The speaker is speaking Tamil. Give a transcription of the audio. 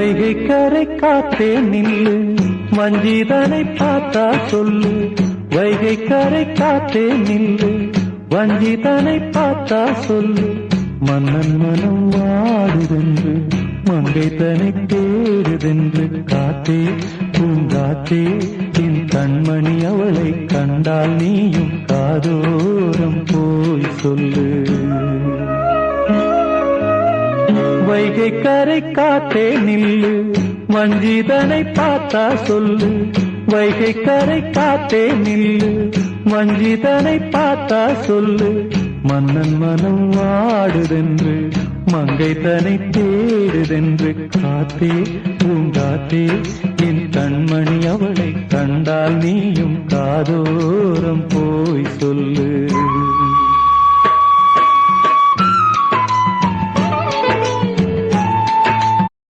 வைகை கரை காத்தே நில்லு, வஞ்சிதனை பார்த்தா சொல்லு. வைகை கரை காத்தே நில்லு, வஞ்சிதனை பார்த்தா சொல்லு. மன்னன் மனம் வாடுதென்று, மங்கை தனை தேடுதென்று. காத்தே பூங்காத்தே, என் கண்மணி அவளை கண்டால் நீயும் காதோரம் போய் சொல்லு. வைகை கரை காத்தே நில்லு, வஞ்சிதனை பார்த்தா சொல்லு. வைகை கரை காத்தே நில்லு, வஞ்சிதனை பார்த்தா சொல்லு. மன்னன் மனம் வாடுதென்று, மங்கை தனை தேடுதென்று. காத்தே பூங்காத்தே, என் கண்மணி அவளை கண்டால் நீயும் காதோரம் போய் சொல்லு.